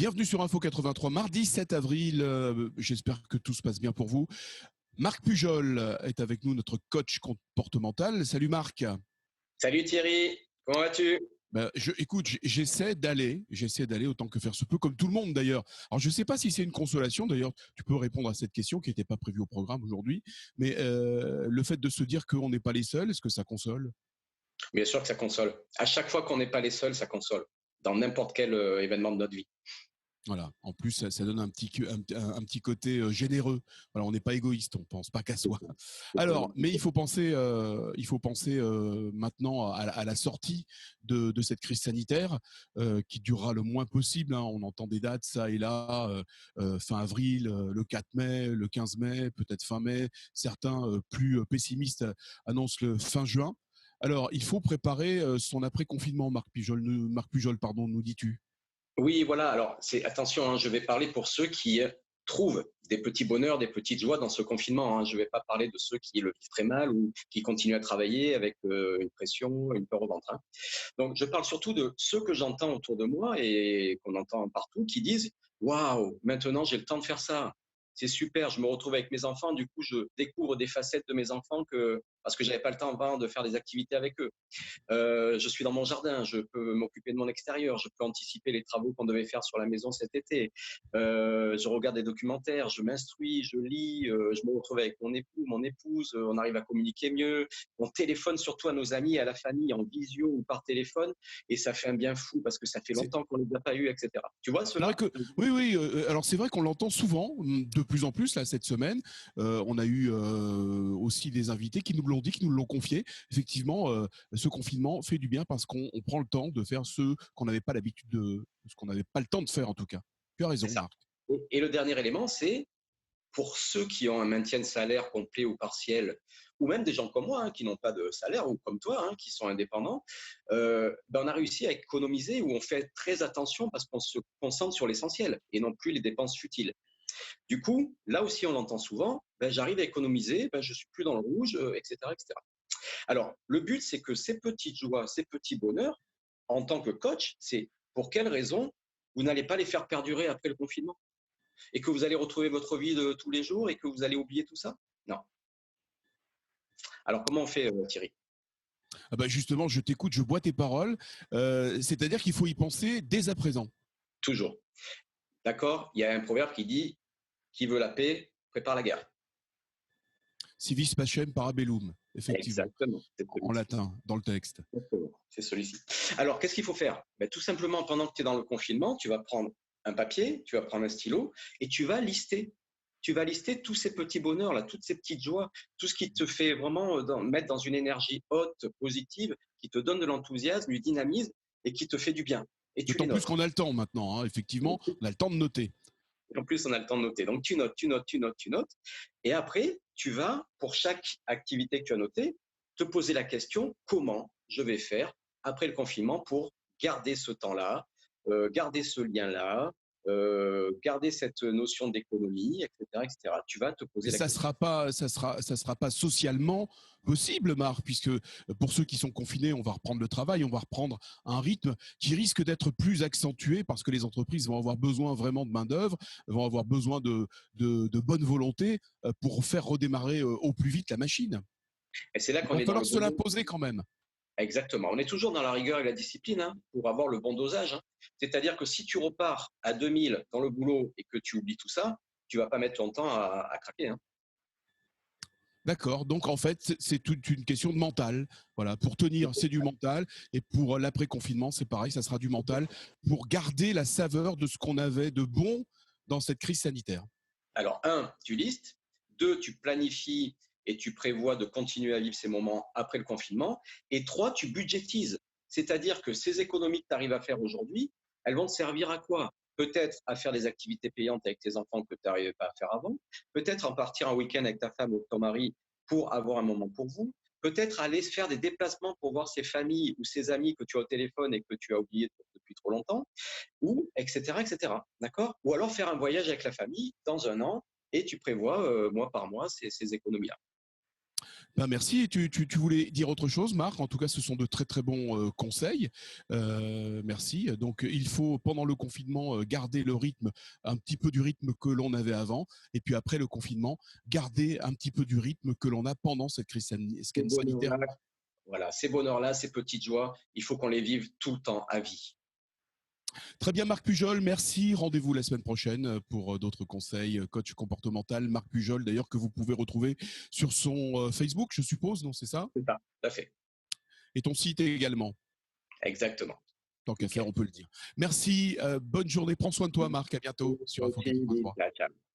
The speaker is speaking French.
Bienvenue sur Info 83, mardi 7 avril. J'espère que tout se passe bien pour vous. Marc Pujol est avec nous, notre coach comportemental. Salut Marc. Salut Thierry, comment vas-tu? Écoute, j'essaie d'aller autant que faire se peut, comme tout le monde d'ailleurs. Alors je ne sais pas si c'est une consolation, d'ailleurs tu peux répondre à cette question qui n'était pas prévue au programme aujourd'hui, mais le fait de se dire qu'on n'est pas les seuls, est-ce que ça console? Bien sûr que ça console. À chaque fois qu'on n'est pas les seuls, ça console. Dans n'importe quel événement de notre vie. Voilà. En plus, ça donne un petit côté généreux. Voilà, on n'est pas égoïste, on pense pas qu'à soi. Alors, mais il faut penser maintenant à la sortie de cette crise sanitaire qui durera le moins possible. Hein. On entend des dates ça et là, fin avril, le 4 mai, le 15 mai, peut-être fin mai. Certains plus pessimistes annoncent le fin juin. Alors, il faut préparer son après-confinement. Marc Pujol, nous dis-tu? Oui, voilà. Alors, attention, hein, je vais parler pour ceux qui trouvent des petits bonheurs, des petites joies dans ce confinement. Hein. Je ne vais pas parler de ceux qui le vivent très mal ou qui continuent à travailler avec une pression, une peur au ventre. Hein. Donc, je parle surtout de ceux que j'entends autour de moi et qu'on entend partout qui disent « Waouh, maintenant j'ai le temps de faire ça. C'est super, je me retrouve avec mes enfants. Du coup, je découvre des facettes de mes enfants parce que j'avais pas le temps avant de faire des activités avec eux. Je suis dans mon jardin, je peux m'occuper de mon extérieur, je peux anticiper les travaux qu'on devait faire sur la maison cet été. Je regarde des documentaires, je m'instruis, je lis, je me retrouve avec mon époux, mon épouse, on arrive à communiquer mieux. On téléphone surtout à nos amis, à la famille, en visio ou par téléphone, et ça fait un bien fou parce que ça fait longtemps qu'on ne les a pas eus, etc. Tu vois cela? Oui. Alors c'est vrai qu'on l'entend souvent, de plus en plus là cette semaine. On a eu aussi des invités qui nous l'ont dit, qui nous l'ont confié. Effectivement, ce confinement fait du bien parce qu'on prend le temps de faire ce qu'on n'avait pas ce qu'on n'avait pas le temps de faire en tout cas. Tu as raison, Marc. Et le dernier élément, c'est pour ceux qui ont un maintien de salaire complet ou partiel, ou même des gens comme moi hein, qui n'ont pas de salaire, ou comme toi, hein, qui sont indépendants, on a réussi à économiser ou on fait très attention parce qu'on se concentre sur l'essentiel et non plus les dépenses futiles. Du coup, là aussi, on l'entend souvent, j'arrive à économiser, je suis plus dans le rouge, etc., etc. Alors, le but, c'est que ces petites joies, ces petits bonheurs, en tant que coach, c'est pour quelles raisons vous n'allez pas les faire perdurer après le confinement et que vous allez retrouver votre vie de tous les jours et que vous allez oublier tout ça? Non. Alors, comment on fait, Thierry? Justement, je t'écoute, je bois tes paroles. C'est-à-dire qu'il faut y penser dès à présent. Toujours. D'accord? Il y a un proverbe qui dit « Qui veut la paix, prépare la guerre ». Si vis pacem para bellum, effectivement. Exactement. En latin, dans le texte. C'est celui-ci. Alors, qu'est-ce qu'il faut faire? Tout simplement, pendant que tu es dans le confinement, tu vas prendre un papier, tu vas prendre un stylo et tu vas lister. Tu vas lister tous ces petits bonheurs, là, toutes ces petites joies, tout ce qui te fait vraiment mettre dans une énergie haute, positive, qui te donne de l'enthousiasme, du dynamisme et qui te fait du bien. Et tu les D'autant notes. plus qu'on a le temps maintenant, hein, effectivement, on a le temps de noter. En plus, on a le temps de noter. Donc, tu notes. Et après, tu vas, pour chaque activité que tu as notée, te poser la question, comment je vais faire après le confinement pour garder ce temps-là, garder ce lien-là, garder cette notion d'économie, etc., etc. Tu vas te poser Mais la ça question. sera pas socialement possible, Marc, puisque pour ceux qui sont confinés, on va reprendre le travail, on va reprendre un rythme qui risque d'être plus accentué parce que les entreprises vont avoir besoin vraiment de main-d'œuvre, vont avoir besoin de bonne volonté pour faire redémarrer au plus vite la machine. Et c'est là Il qu'on va est dans falloir le se bon dosage. l'imposer quand même. Exactement. On est toujours dans la rigueur et la discipline hein, pour avoir le bon dosage. Hein. C'est-à-dire que si tu repars à 2000 dans le boulot et que tu oublies tout ça, tu vas pas mettre longtemps à craquer. Hein. D'accord. Donc, en fait, c'est toute une question de mental. Voilà. Pour tenir, c'est du mental. Et pour l'après-confinement, c'est pareil, ça sera du mental pour garder la saveur de ce qu'on avait de bon dans cette crise sanitaire. Alors, un, tu listes. Deux, tu planifies et tu prévois de continuer à vivre ces moments après le confinement. Et trois, tu budgétises. C'est-à-dire que ces économies que tu arrives à faire aujourd'hui, elles vont te servir à quoi? Peut-être à faire des activités payantes avec tes enfants que tu n'arrivais pas à faire avant. Peut-être en partir un week-end avec ta femme ou ton mari pour avoir un moment pour vous. Peut-être aller faire des déplacements pour voir ses familles ou ses amis que tu as au téléphone et que tu as oubliés depuis trop longtemps ou etc., etc. D'accord? Ou alors faire un voyage avec la famille dans un an et tu prévois mois par mois ces économies-là. Ben merci. Et tu voulais dire autre chose, Marc? En tout cas, ce sont de très très bons conseils. Merci. Donc, il faut pendant le confinement garder le rythme, un petit peu du rythme que l'on avait avant, et puis après le confinement, garder un petit peu du rythme que l'on a pendant cette crise Ces sanitaire. bonheurs-là, voilà, ces bonheurs-là, ces petites joies, il faut qu'on les vive tout le temps à vie. Très bien, Marc Pujol, merci. Rendez-vous la semaine prochaine pour d'autres conseils. Coach comportemental, Marc Pujol, d'ailleurs, que vous pouvez retrouver sur son Facebook, je suppose, non, c'est ça? C'est ça, tout à fait. Et ton site également. Exactement. Tant qu'à faire, Nickel. on peut le dire. Merci, bonne journée. Prends soin de toi, Marc. À bientôt sur Info Aussi, 83. ciao, ciao.